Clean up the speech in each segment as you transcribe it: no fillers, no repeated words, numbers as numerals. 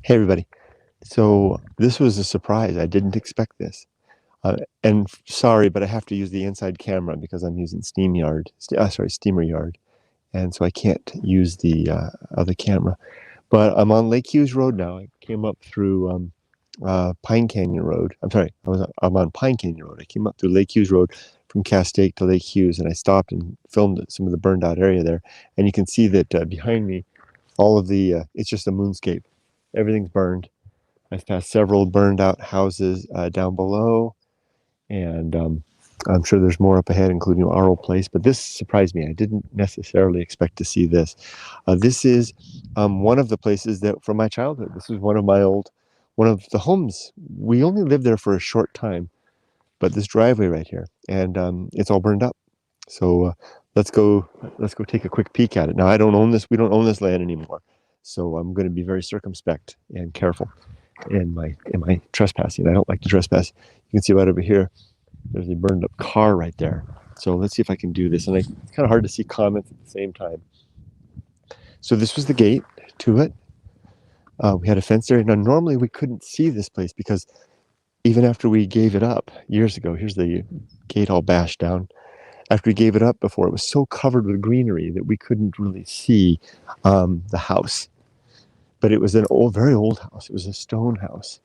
Hey everybody. So this was a surprise. I didn't expect this. And sorry, but I have to use the inside camera because I'm using SteamerYard. And so I can't use the other camera. But I'm on Lake Hughes Road now. I came up through Pine Canyon Road. I'm on Pine Canyon Road. I came up through Lake Hughes Road from Castaic to Lake Hughes, and I stopped and filmed some of the burned out area there. And you can see that behind me, all of it's just a moonscape. Everything's burned. I've passed several burned out houses down below, and I'm sure there's more up ahead, including our old place. But this surprised me. I didn't necessarily expect to see this. This is one of the places that from my childhood. This is one of the homes. We only lived there for a short time, but this driveway right here, and it's all burned up. So let's go. Let's go take a quick peek at it. Now I don't own this. We don't own this land anymore, so I'm going to be very circumspect and careful in my trespassing. I don't like to trespass. You can see right over here, there's a burned up car right there. So let's see if I can do this. And it's kind of hard to see comments at the same time. So this was the gate to it. We had a fence there. Now normally we couldn't see this place because even after we gave it up years ago, here's the gate all bashed down. After we gave it up before, it was so covered with greenery that we couldn't really see the house. But it was an very old house. It was a stone house.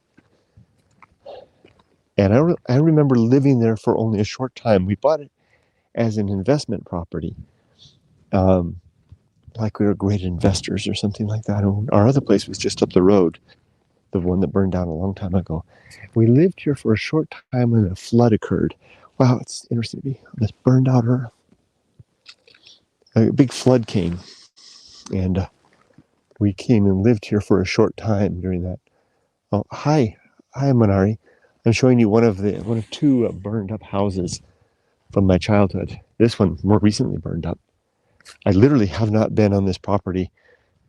And I remember living there for only a short time. We bought it as an investment property, like we were great investors or something like that. Our other place was just up the road, the one that burned down a long time ago. We lived here for a short time when a flood occurred. Wow, it's interesting to be on this burned out earth. A big flood came, and we came and lived here for a short time during that. Oh, hi, Manari. I'm showing you one of two burned up houses from my childhood. This one more recently burned up. I literally have not been on this property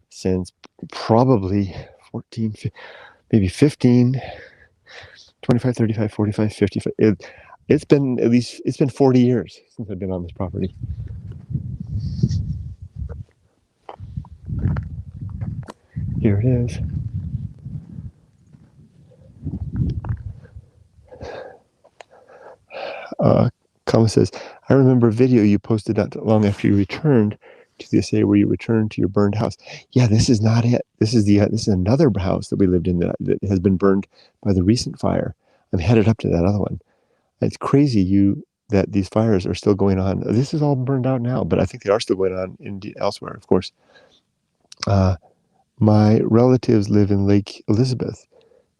since probably 14, maybe 15, 25, 35, 45, 55. It's been 40 years since I've been on this property. Here it is. Kama says, I remember a video you posted not long after you returned to the SA where you returned to your burned house. Yeah, this is not it. This is another house that we lived in that has been burned by the recent fire. I'm headed up to that other one. It's crazy that these fires are still going on. This is all burned out now, but I think they are still going on elsewhere, of course. My relatives live in Lake Elizabeth.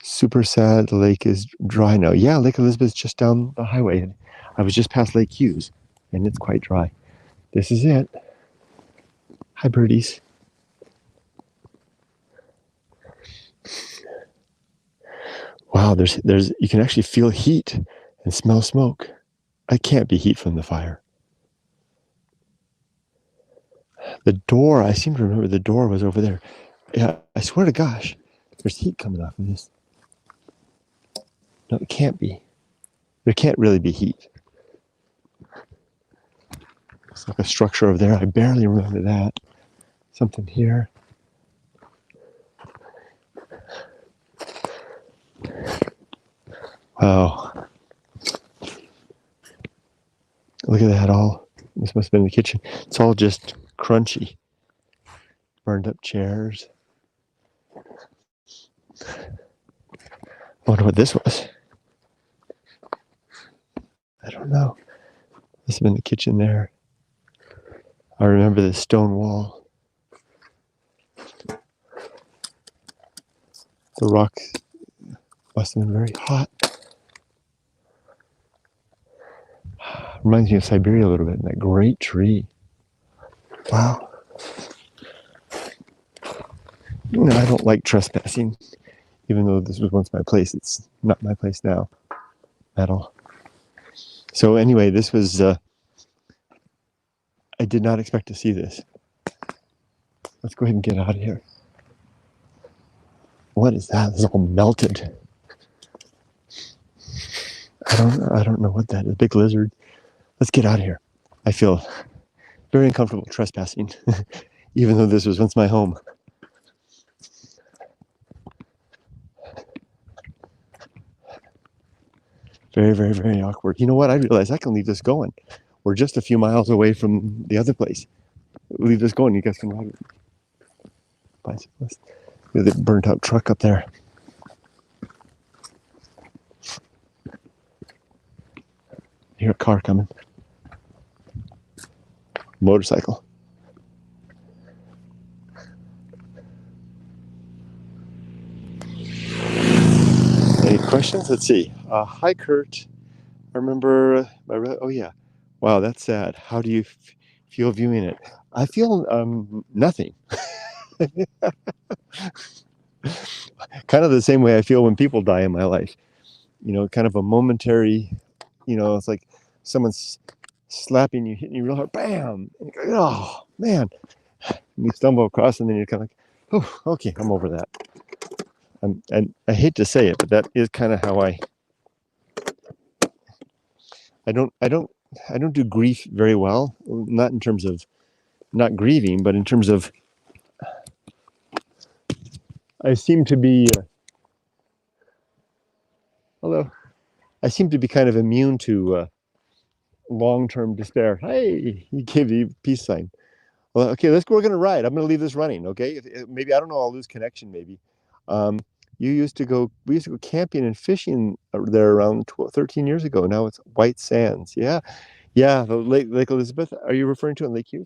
Super sad the lake is dry now. Yeah, Lake Elizabeth's just down the highway. I was just past Lake Hughes, and it's quite dry. This is it. Hi, birdies. Wow, you can actually feel heat and smell smoke. It can't be heat from the fire. The door, I seem to remember the door was over there. Yeah, I swear to gosh, there's heat coming off of this. No, it can't be. There can't really be heat. It's like a structure over there. I barely remember that. Something here. Wow. Look at that all. This must have been the kitchen. It's all just crunchy. Burned up chairs. I wonder what this was. I don't know. This has been the kitchen there. I remember the stone wall. The rock must have been very hot. Reminds me of Siberia a little bit, and that great tree. Wow. No, I don't like trespassing, even though this was once my place. It's not my place now at all. So anyway, this was, I did not expect to see this. Let's go ahead and get out of here. What is that? This is all melted. I don't know what that is. A big lizard. Let's get out of here. I feel very uncomfortable trespassing, even though this was once my home. Very, very, very awkward. You know what? I realize I can leave this going. We're just a few miles away from the other place. Leave this going. You guys can ride it. Bicyclist. There's a burnt out truck up there. I hear a car coming. Motorcycle. Any questions? Let's see. Hi, Kurt. I remember oh yeah. Wow, that's sad. How do you feel viewing it? I feel nothing. Kind of the same way I feel when people die in my life. You know, kind of a momentary, you know, it's like someone's slapping you, hitting you real hard, bam! And you go, oh, man. And you stumble across and then you're kind of like, oh, okay, I'm over that. And I hate to say it, but that is kind of how I don't do grief very well. Not in terms of not grieving, but in terms of I seem to be hello. I seem to be kind of immune to long-term despair. Hey, he gave the peace sign. Well, okay, let's go. We're gonna ride. I'm gonna leave this running. Okay, maybe I don't know. I'll lose connection. Maybe. We used to go camping and fishing there around 12, 13 years ago. Now it's White Sands. Yeah, yeah. The Lake Elizabeth. Are you referring to it, Lake Hugh?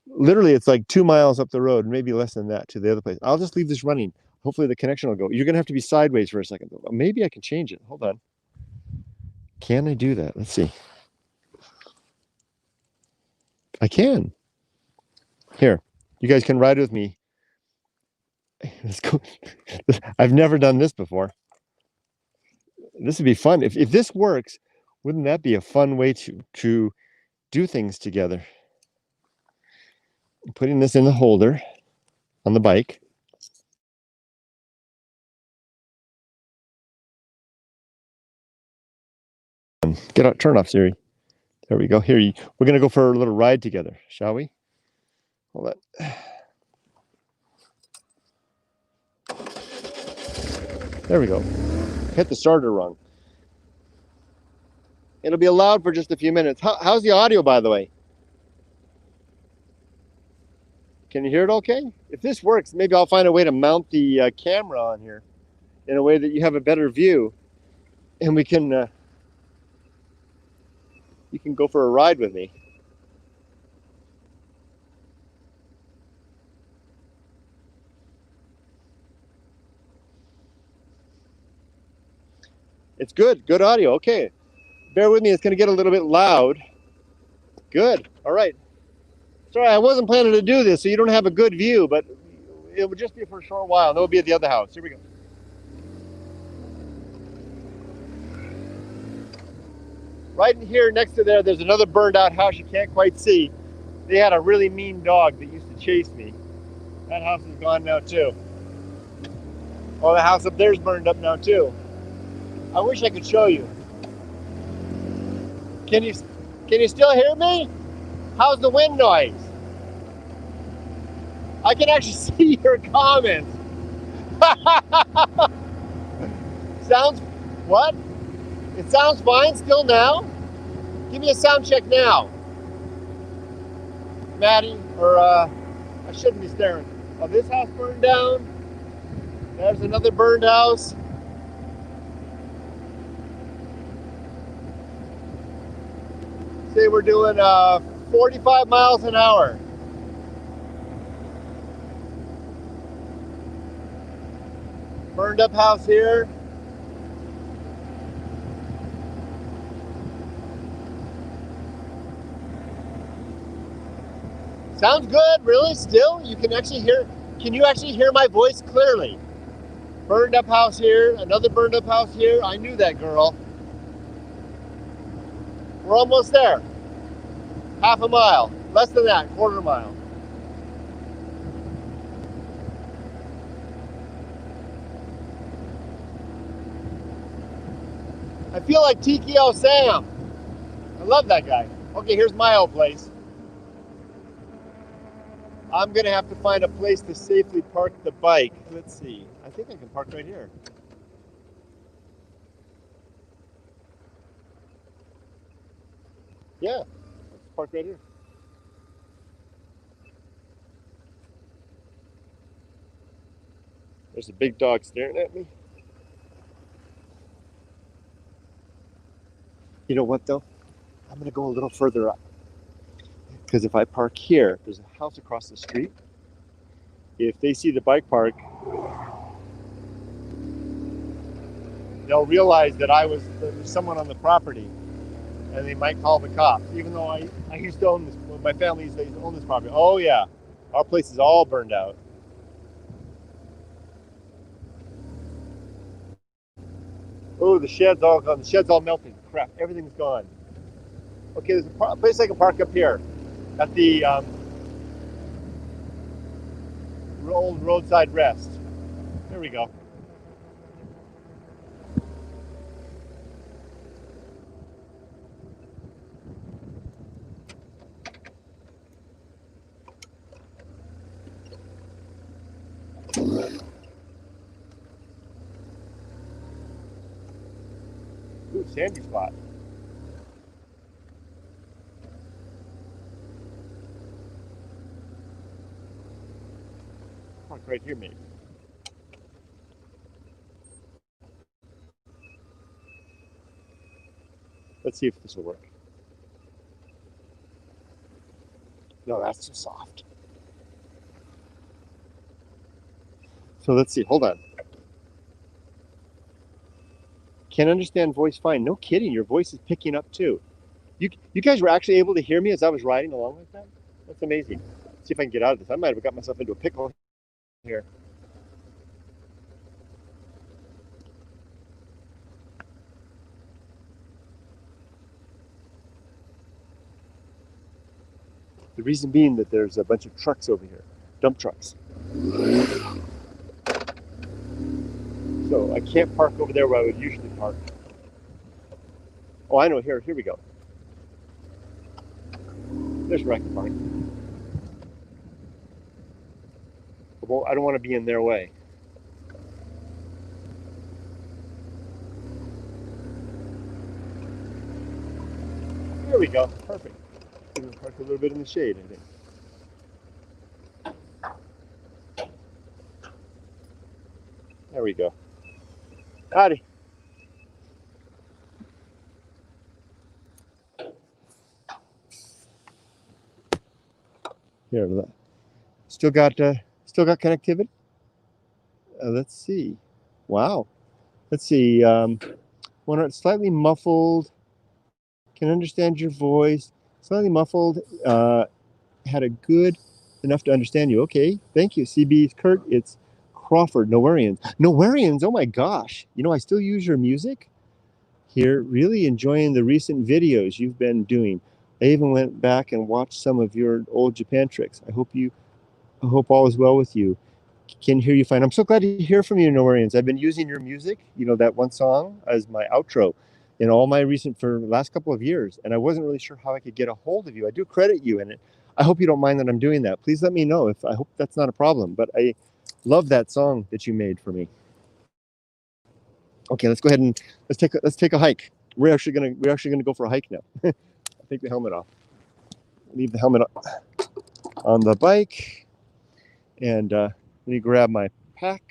Literally, it's like 2 miles up the road, maybe less than that, to the other place. I'll just leave this running. Hopefully, the connection will go. You're gonna have to be sideways for a second. Maybe I can change it. Hold on. Can I do that? Let's see. I can. Here, you guys can ride with me. Let's go. I've never done this before. This would be fun. If this works, wouldn't that be a fun way to do things together? Putting this in the holder on the bike. Get out, turn off Siri. There we go. Here, we're gonna go for a little ride together, shall we? Hold on. There we go. Hit the starter wrong. It'll be allowed for just a few minutes. How's the audio, by the way? Can you hear it okay? If this works, maybe I'll find a way to mount the camera on here in a way that you have a better view, and we can you can go for a ride with me. It's good audio. Okay, bear with me. It's going to get a little bit loud. Good. All right. Sorry, I wasn't planning to do this, so you don't have a good view, but it would just be for a short while. Then we'll be at the other house. Here we go. Right in here next to there's another burned out house you can't quite see. They had a really mean dog that used to chase me. That house is gone now too. Oh, the house up there is burned up now too. I wish I could show you. Can you still hear me? How's the wind noise? I can actually see your comments. Sounds what? It sounds fine still now? Give me a sound check now. Maddie, or I shouldn't be staring. Oh, this house burned down. There's another burned house. Say we're doing 45 miles an hour. Burned up house here. Sounds good, really, still? You can actually hear, can you actually hear my voice clearly? Burned up house here, another burned up house here. I knew that girl. We're almost there. Half a mile, less than that, quarter mile. I feel like TKO Sam. I love that guy. Okay, here's my old place. I'm gonna have to find a place to safely park the bike. Let's see. I think I can park right here. Yeah, let's park right here. There's a big dog staring at me. You know what though? I'm gonna go a little further up because if I park here, there's a house across the street. If they see the bike park, they'll realize that there was someone on the property, and they might call the cops. Even though I used to own this, my family used to own this property. Oh yeah, our place is all burned out. Oh, the shed's all gone. The shed's all melted. Crap, everything's gone. Okay, there's a place I can park up here at the old roadside rest. There we go. Ooh, sandy spot. Park right here, maybe. Let's see if this will work. No, that's too soft. So let's see. Hold on. Can't understand voice fine. No kidding. Your voice is picking up too. You guys were actually able to hear me as I was riding along like that? That's amazing. Let's see if I can get out of this. I might have got myself into a pickle here. The reason being that there's a bunch of trucks over here, dump trucks. So I can't park over there where I would usually park. Oh, I know. Here we go. There's where I can park. Well, I don't want to be in their way. There we go. Perfect. I'm going to park a little bit in the shade, I think. There we go. Howdy. Here, still got connectivity. Let's see. Wow. Let's see. When it's slightly muffled, can understand your voice. Slightly muffled. Had a good enough to understand you. Okay, thank you. CB Kurt. It's Crawford. Nowarians. Nowarians. Oh my gosh. You know, I still use your music here. Really enjoying the recent videos you've been doing. I even went back and watched some of your old Japan tricks. I hope all is well with you. Can hear you fine. I'm so glad to hear from you, Nowarians. I've been using your music, you know, that one song as my outro in all my recent for the last couple of years. And I wasn't really sure how I could get a hold of you. I do credit you in it. I hope you don't mind that I'm doing that. Please let me know if I hope that's not a problem. But I love that song that you made for me. Okay, let's go ahead and let's take a hike. We're actually gonna go for a hike now. Take the helmet off. Leave the helmet on the bike, and let me grab my pack.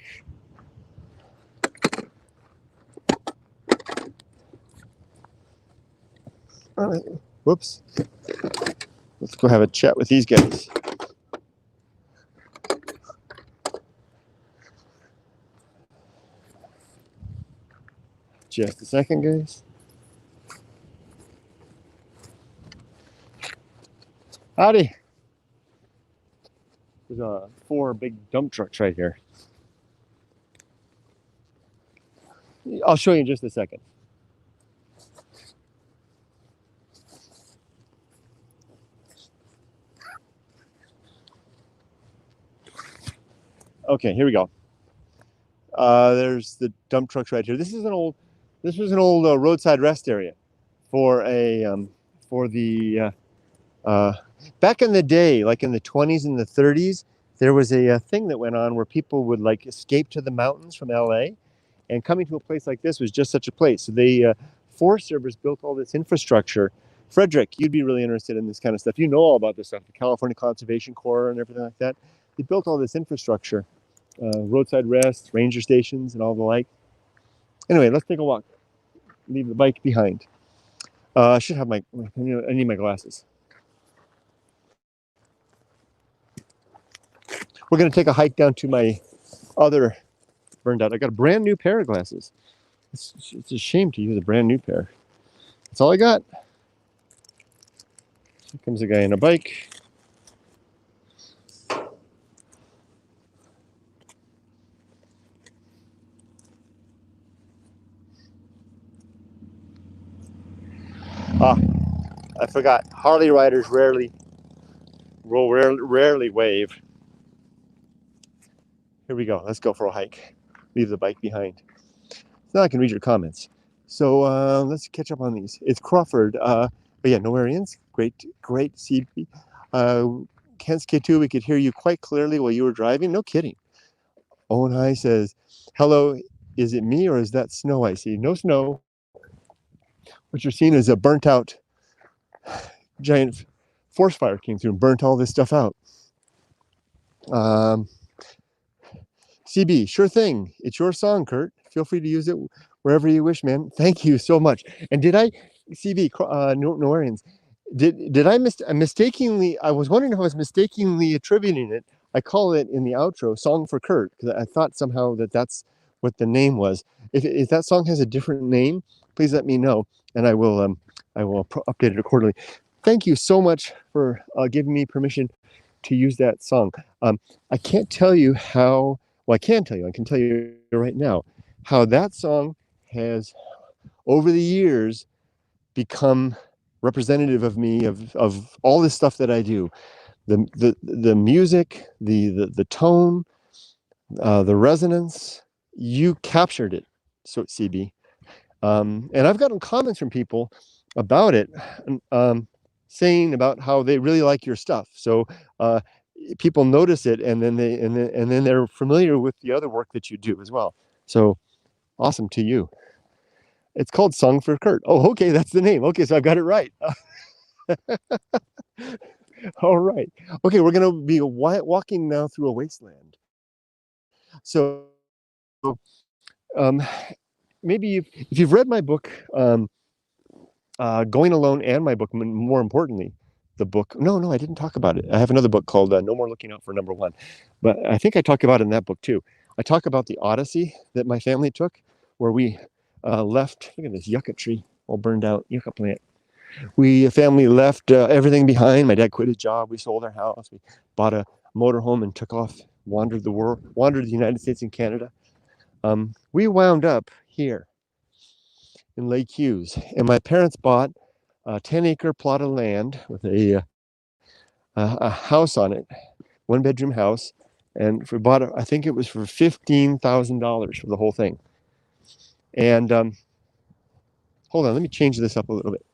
All right. Whoops. Let's go have a chat with these guys. Just a second, guys. Howdy. There's 4 big dump trucks right here. I'll show you in just a second. Okay, here we go. There's the dump trucks right here. This was an old roadside rest area for back in the day, like in the 20s and the 30s. There was a thing that went on where people would like escape to the mountains from LA, and coming to a place like this was just such a place. So the Forest Service built all this infrastructure Frederick, you'd be really interested in this kind of stuff. You know all about this stuff, the California Conservation Corps and everything like that. They built all this infrastructure, roadside rest, ranger stations, and all the like. Anyway, let's take a walk. Leave the bike behind. I should have I need my glasses. We're going to take a hike down to my other burned out. I got a brand new pair of glasses. It's a shame to use a brand new pair. That's all I got. Here comes a guy on a bike. Ah, I forgot. Harley riders rarely wave. Here we go. Let's go for a hike. Leave the bike behind. Now I can read your comments. So let's catch up on these. It's Crawford. But yeah, no Arians. Great CB. Kent's K2, we could hear you quite clearly while you were driving. No kidding. Owen High says, hello, is it me or is that snow I see? No snow. What you're seeing is a burnt out giant forest fire came through and burnt all this stuff out. CB, sure thing. It's your song, Kurt. Feel free to use it wherever you wish, man. Thank you so much. And did I, CB, Noarians, did I mistakenly, I was wondering if I was mistakenly attributing it. I call it in the outro, Song for Kurt, because I thought somehow that's what the name was. If that song has a different name, please let me know, and I will update it accordingly. Thank you so much for giving me permission to use that song. I can't tell you how, well, I can tell you, I can tell you right now, how that song has, over the years, become representative of me, of all this stuff that I do. The music, the tone, the resonance, you captured it, so CB. And I've gotten comments from people about it, saying about how they really like your stuff. So people notice it, and then they're familiar with the other work that you do as well. So awesome to you. It's called Song for Kurt. Oh, okay, that's the name. Okay, so I've got it right. All right. Okay, we're going to be walking now through a wasteland. So maybe if you've read my book, Going Alone, and my book, more importantly, the book, no, I didn't talk about it. I have another book called No More Looking Out for Number One, but I think I talk about it in that book too. I talk about the odyssey that my family took, where we left, look at this yucca tree, all burned out, yucca plant. Family left everything behind. My dad quit his job. We sold our house. We bought a motorhome and took off, wandered the United States and Canada. We wound up here in Lake Hughes, and my parents bought a 10-acre plot of land with a house on it, 1-bedroom house, and bought it, I think it was for $15,000 for the whole thing. And hold on, let me change this up a little bit.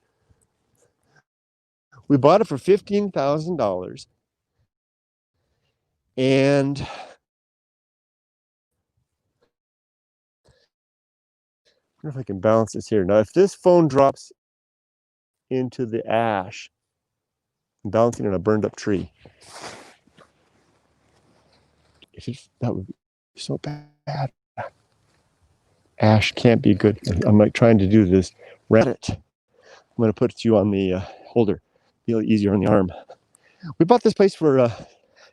We bought it for $15,000, and I wonder if I can balance this here. Now, if this phone drops into the ash, I'm balancing on a burned up tree. That would be so bad. Ash can't be good. I'm like trying to do this. Reddit. I'm going to put you on the holder. Be a little easier on the arm. We bought this place for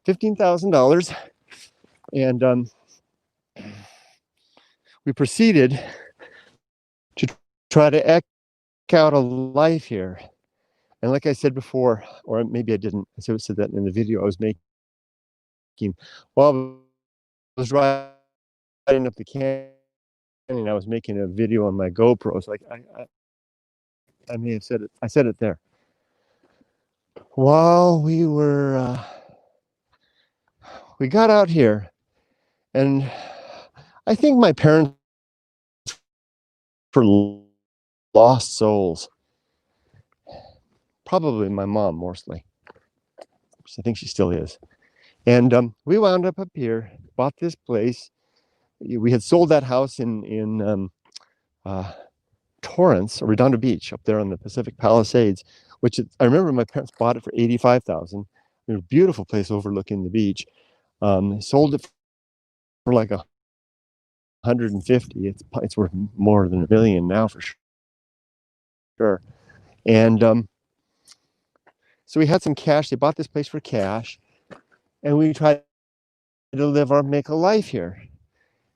$15,000, and we proceeded to try to act out a life here. And like I said before, or maybe I didn't, I said that in the video I was making while I was riding up the canyon. I was making a video on my GoPro. So like I may have said it. I said it there. While we were, we got out here, and I think my parents were lost souls. Probably my mom, mostly. I think she still is. And we wound up here, bought this place. We had sold that house in Torrance, or Redondo Beach, up there on the Pacific Palisades. which I remember my parents bought it for $85,000. It was a beautiful place overlooking the beach. Sold it for like 150. It's worth more than $1 million now for sure. And so we had some cash. They bought this place for cash, and we tried to make a life here.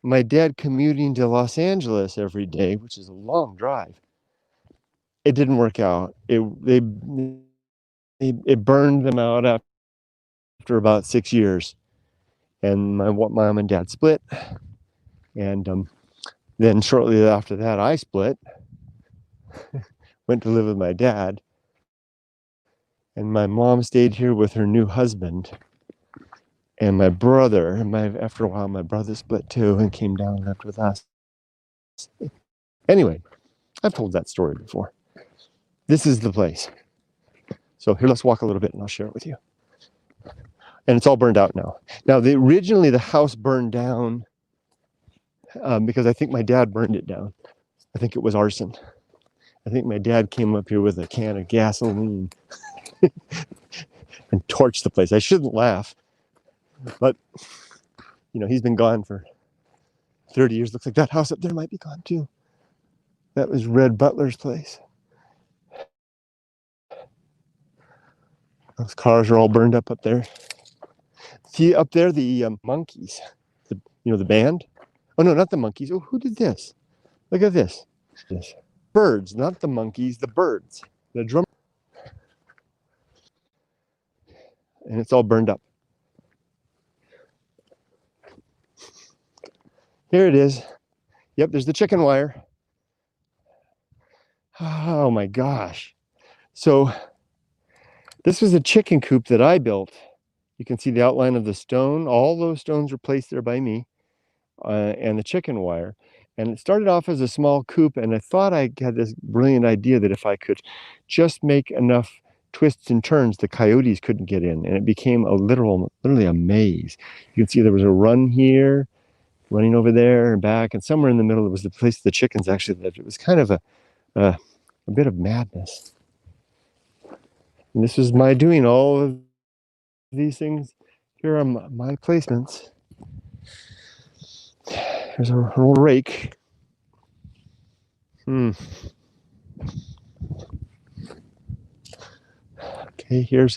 My dad commuting to Los Angeles every day, which is a long drive. It didn't work out. It burned them out after about 6 years, and my mom and dad split. And then shortly after that, I split, went to live with my dad, and my mom stayed here with her new husband. And my brother, after a while, my brother split too and came down and lived with us. Anyway, I've told that story before. This is the place. So here, let's walk a little bit and I'll share it with you. And it's all burned out now. Now, originally the house burned down because I think my dad burned it down. I think it was arson. I think my dad came up here with a can of gasoline and torched the place. I shouldn't laugh, but he's been gone for 30 years. Looks like that house up there might be gone too. That was Red Butler's place. Those cars are all burned up there. See up there the Monkees, the band. Oh no, not the Monkees. Oh, who did this? Look at this. Birds, not the Monkees, the birds. The drum. And it's all burned up. Here it is. Yep, there's the chicken wire. Oh my gosh. So this was a chicken coop that I built. You can see the outline of the stone. All those stones were placed there by me, and the chicken wire. And it started off as a small coop, and I thought I had this brilliant idea that if I could just make enough twists and turns, the coyotes couldn't get in, and it became literally a maze. You can see there was a run here, running over there and back, and somewhere in the middle was the place the chickens actually lived. It was kind of a bit of madness. And this was my doing all of these things. Here are my placements. There's a little rake. Okay,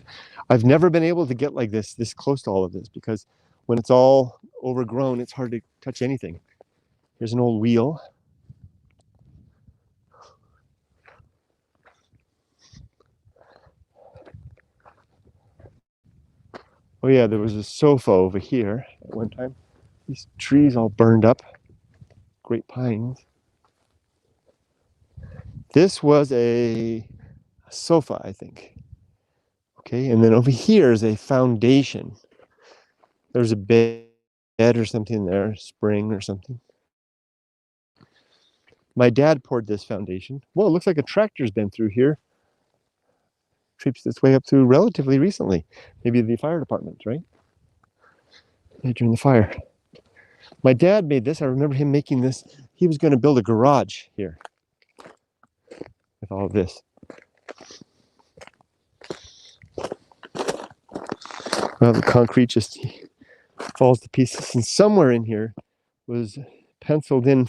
I've never been able to get like this close to all of this, because when it's all overgrown, it's hard to touch anything. Here's an old wheel. Oh yeah, there was a sofa over here at one time. These trees all burned up. Great pines. This was a sofa, I think. Okay, and then over here is a foundation. There's a bed or something there, spring or something. My dad poured this foundation. Well, it looks like a tractor's been through here. Traipsed its way up through relatively recently. Maybe the fire department, right? During the fire. My dad made this. I remember him making this. He was going to build a garage here with all of this. Well, the concrete just falls to pieces. And somewhere in here was penciled in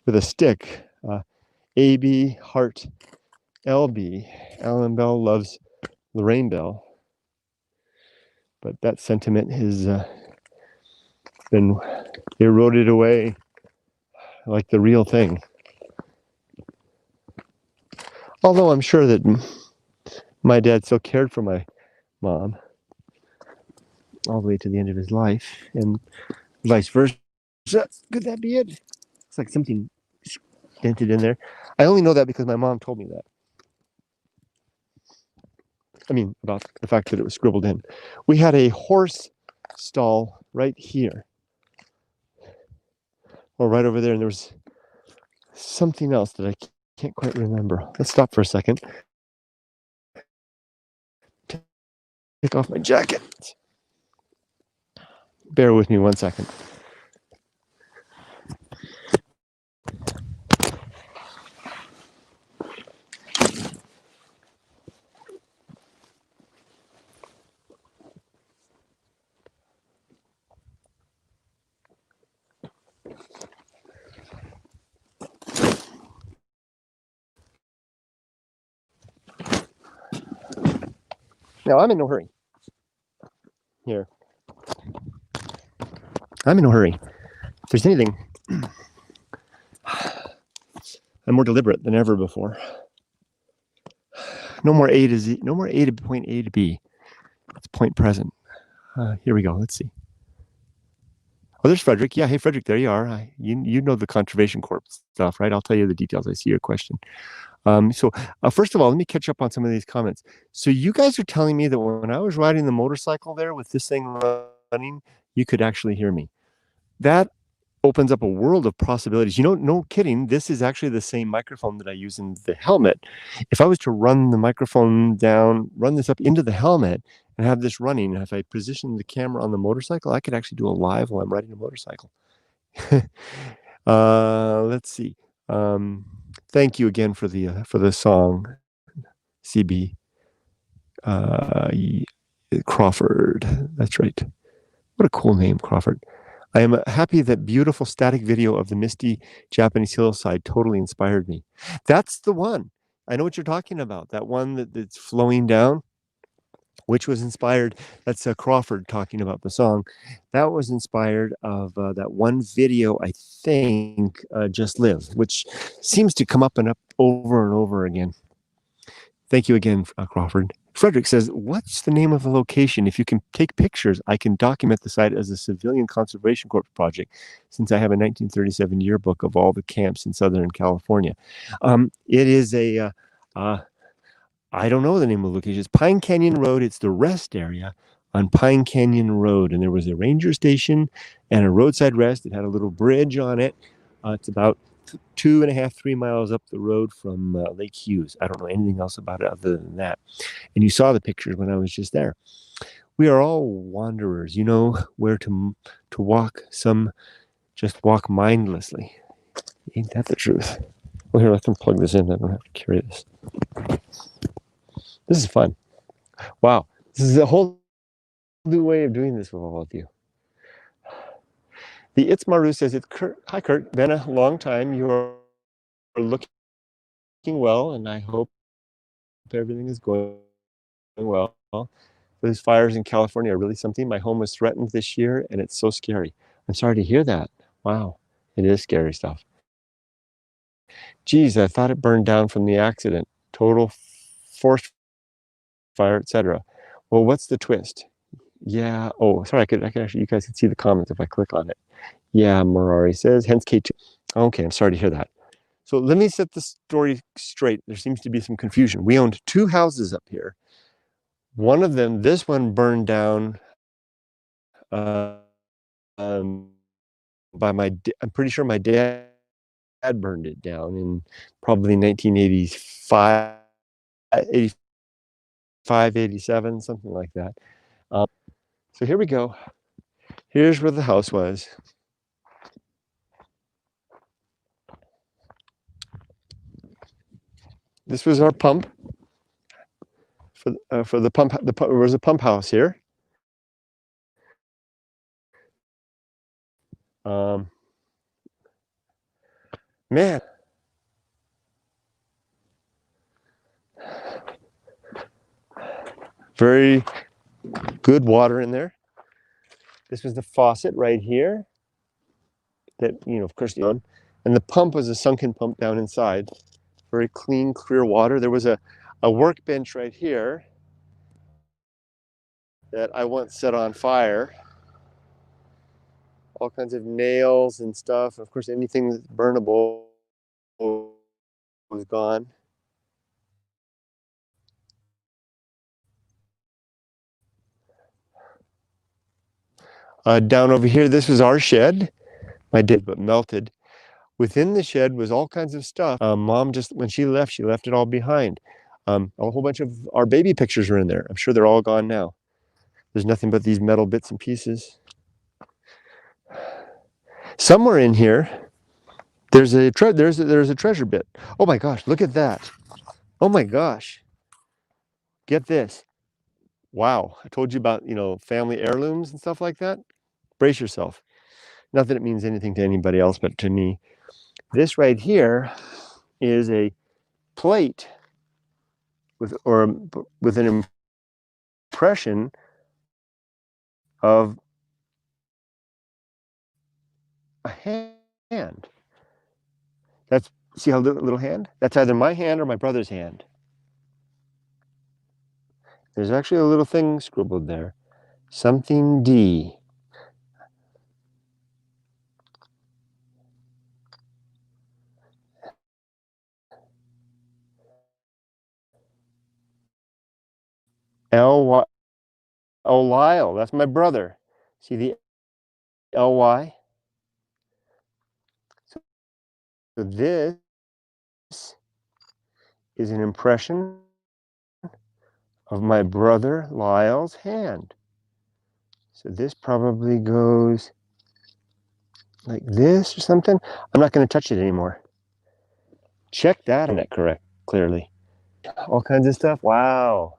with a stick, AB Heart LB. Alan Bell loves Lorraine Bell. But that sentiment has been eroded away like the real thing. Although I'm sure that my dad still cared for my mom all the way to the end of his life, and vice versa. Could that be it? It's like something dented in there. I only know that because my mom told me that. I mean, about the fact that it was scribbled in. We had a horse stall right here, or right over there, and there was something else that I can't quite remember. Let's stop for a second. Take off my jacket. Bear with me 1 second. Now, I'm in no hurry. Here. I'm in no hurry. If there's anything, I'm more deliberate than ever before. No more A to Z. No more A to point A to B. It's point present. Here we go. Let's see. Oh, there's Frederick. Yeah, hey, Frederick, there you are. You know the Conservation Corp stuff, right? I'll tell you the details. I see your question. So first of all, let me catch up on some of these comments. So you guys are telling me that when I was riding the motorcycle there with this thing running, you could actually hear me. That opens up a world of possibilities. You know, no kidding. This is actually the same microphone that I use in the helmet. If I was to run the microphone down, run this up into the helmet and have this running, if I position the camera on the motorcycle, I could actually do a live while I'm riding a motorcycle. Let's see. Thank you again for the song, CB Crawford. That's right. What a cool name, Crawford. I am happy that beautiful static video of the misty Japanese hillside totally inspired me. That's the one. I know what you're talking about. That one that's flowing down, which was inspired. That's Crawford talking about the song. That was inspired of that one video, I think, Just Live, which seems to come up and up over and over again. Thank you again, Crawford. Frederick says, what's the name of the location? If you can take pictures, I can document the site as a Civilian Conservation Corps project, since I have a 1937 yearbook of all the camps in Southern California. It is I don't know the name of the location. It's Pine Canyon Road. It's the rest area on Pine Canyon Road. And there was a ranger station and a roadside rest. It had a little bridge on it. It's about 2.5, 3 miles up the road from Lake Hughes. I don't know anything else about it other than that. And you saw the pictures when I was just there. We are all wanderers. You know where to walk. Some just walk mindlessly. Ain't that the truth? Well, here, let's unplug this in. I don't have to carry this. This is fun. Wow. This is a whole new way of doing this with all of you. The Itzmaru says, "It's Kurt. Hi, Kurt. Been a long time. You are looking well, and I hope everything is going well. Those fires in California are really something. My home was threatened this year, and it's so scary. I'm sorry to hear that. Wow. It is scary stuff. Geez, I thought it burned down from the accident. Total forest fire, etc. Well, what's the twist? Yeah. Oh, sorry. I could actually, you guys can see the comments if I click on it. Yeah, Morari says, hence K2. Okay, I'm sorry to hear that. So let me set the story straight. There seems to be some confusion. We owned 2 houses up here. One of them, this one burned down by I'm pretty sure my dad burned it down in probably 1985, 85, 87, something like that. So here we go. Here's where the house was. This was our pump for the pump. There was a pump house here. Man, very good water in there. This was the faucet right here that, of course, and the pump was a sunken pump down inside. Very clean, clear water. There was a workbench right here that I once set on fire. All kinds of nails and stuff. Of course, anything that's burnable was gone. Down over here, this was our shed. My dad, but melted. Within the shed was all kinds of stuff. Mom when she left it all behind. A whole bunch of our baby pictures are in there. I'm sure they're all gone now. There's nothing but these metal bits and pieces. Somewhere in here, there's a treasure bit. Oh my gosh, look at that. Oh my gosh. Get this. Wow. I told you about, family heirlooms and stuff like that. Brace yourself. Not that it means anything to anybody else, but to me. This right here is a plate with an impression of a hand. That's, see how little hand? That's either my hand or my brother's hand. There's actually a little thing scribbled there. Something D. L-Y. Oh, Lyle. That's my brother. See the L-Y? So this is an impression of my brother Lyle's hand. So this probably goes like this or something. I'm not going to touch it anymore. Check that on that correct, clearly. All kinds of stuff. Wow.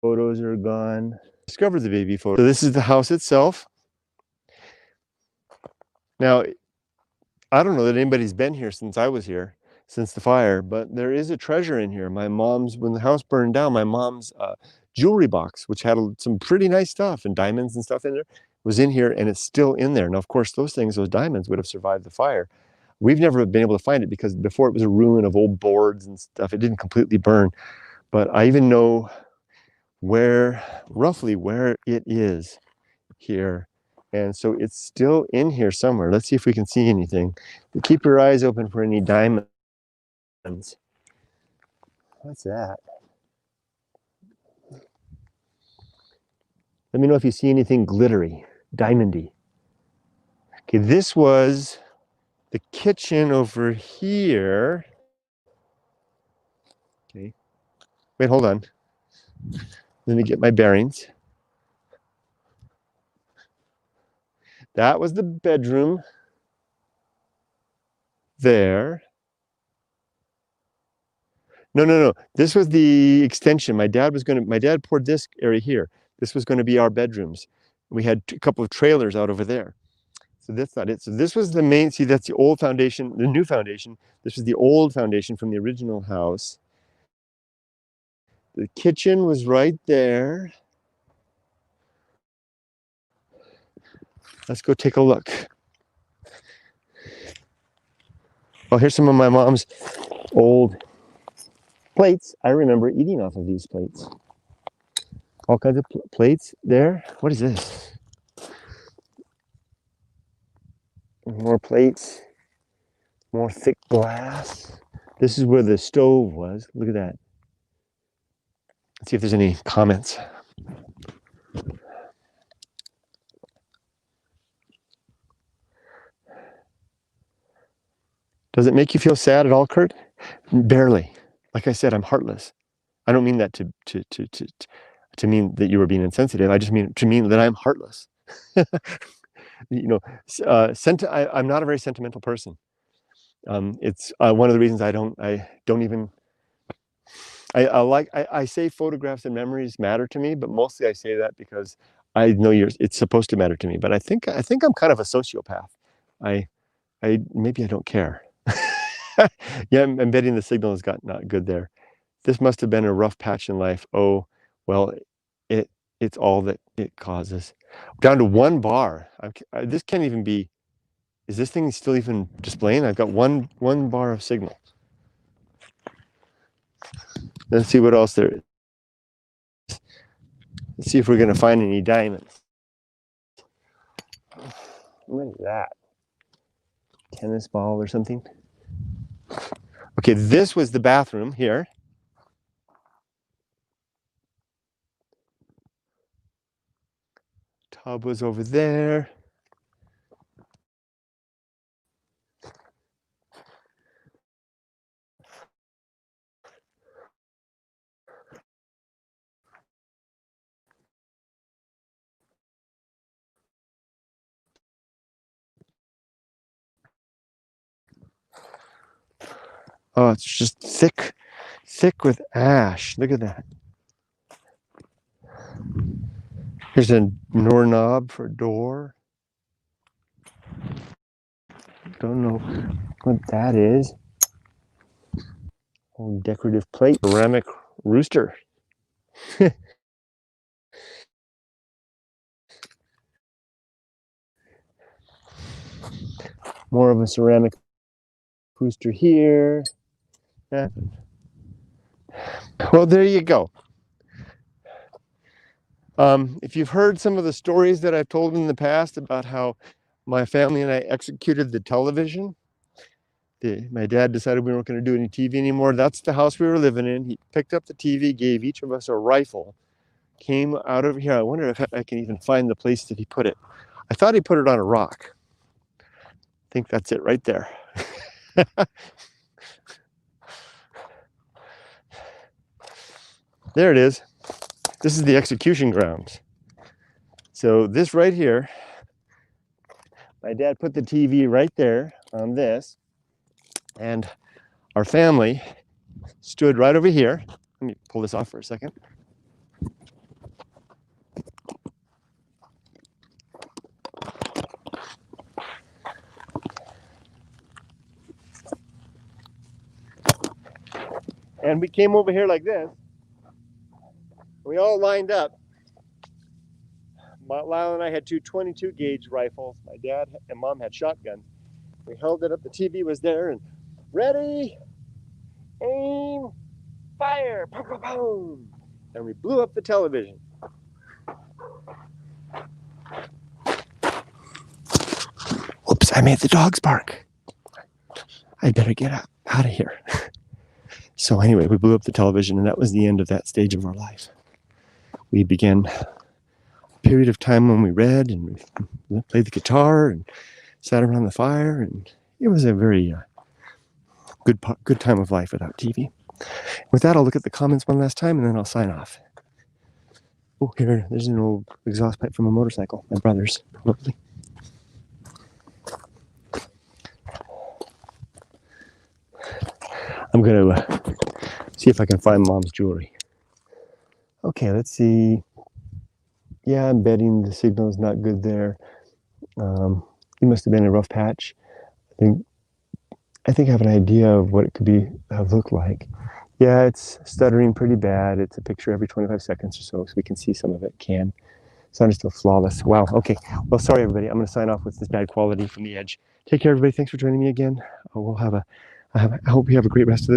Photos are gone. Discovered the baby photo. So this is the house itself. Now, I don't know that anybody's been here since I was here, since the fire, but there is a treasure in here. My mom's, when the house burned down, my mom's jewelry box, which had some pretty nice stuff and diamonds and stuff in there, was in here, and it's still in there. Now, of course, those diamonds would have survived the fire. We've never been able to find it because before it was a ruin of old boards and stuff. It didn't completely burn, but I even know roughly where it is here. And so it's still in here somewhere. Let's see if we can see anything. But keep your eyes open for any diamonds. What's that? Let me know if you see anything glittery, diamondy. Okay, this was the kitchen over here. Okay, wait, hold on. Let me get my bearings. That was the bedroom there. No. This was the extension. My dad poured this area here. This was going to be our bedrooms. We had a couple of trailers out over there. So that's not it. So this was the main, see, that's the old foundation, the new foundation. This was the old foundation from the original house. The kitchen was right there. Let's go take a look. Oh, here's some of my mom's old plates. I remember eating off of these plates. All kinds of plates there. What is this? More plates. More thick glass. This is where the stove was. Look at that. Let's see if there's any comments. Does it make you feel sad at all, Kurt? Barely. Like I said, I'm heartless. I don't mean that to mean that you were being insensitive. I just mean to mean that I'm heartless. You know, I'm not a very sentimental person. It's one of the reasons I don't even. I say photographs and memories matter to me, but mostly I say that because I know it's supposed to matter to me. But I think I'm kind of a sociopath. Maybe I don't care. Yeah, I'm betting the signal has got not good there. This must have been a rough patch in life. Oh, well, it's all that it causes. Down to one bar. This can't even be. Is this thing still even displaying? I've got one bar of signal. Let's see what else there is. Let's see if we're going to find any diamonds. What is that? Tennis ball or something? Okay, this was the bathroom here. Tub was over there. Oh, it's just thick with ash. Look at that. Here's a doorknob for a door. Don't know what that is. Oh, decorative plate, ceramic rooster. More of a ceramic booster here. Yeah. Well, there you go. If you've heard some of the stories that I've told in the past about how my family and I executed the television, my dad decided we weren't going to do any TV anymore. That's the house we were living in. He picked up the TV, gave each of us a rifle, came out of here. I wonder if I can even find the place that he put it. I thought he put it on a rock. I think that's it right there. There it is. This is the execution grounds. So this right here, my dad put the TV right there on this, and our family stood right over here. Let me pull this off for a second. And we came over here like this. We all lined up. Lyle and I had two 22 gauge rifles. My dad and mom had shotguns. We held it up. The TV was there, and ready, aim, fire, boom, boom, boom. And we blew up the television. Oops, I made the dogs bark. I better get out of here. So anyway, we blew up the television, and that was the end of that stage of our life. We began a period of time when we read and we played the guitar and sat around the fire, and it was a very good time of life without TV. With that, I'll look at the comments one last time, and then I'll sign off. Oh, there's an old exhaust pipe from a motorcycle. My brother's, probably. I'm going to see if I can find Mom's jewelry. Okay, let's see. Yeah, I'm betting the signal is not good there. It must have been a rough patch. I think I have an idea of what it could have looked like. Yeah, it's stuttering pretty bad. It's a picture every 25 seconds or so we can see some of it. Sound is still flawless. Wow. Okay. Well, sorry everybody. I'm going to sign off with this bad quality from the edge. Take care, everybody. Thanks for joining me again. I hope you have a great rest of the